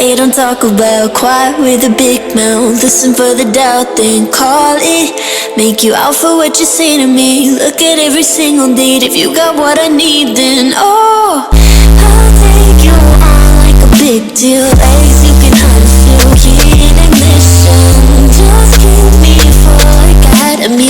they don't talk about. Quiet with a big mouth, listen for the doubt, then call it. Make you out for what you say to me. Look at every single date. If you got what I need, then oh, I'll take you on like a big deal. Legs you can hardly feel, heat ignition. Just keep me for like I had a meal.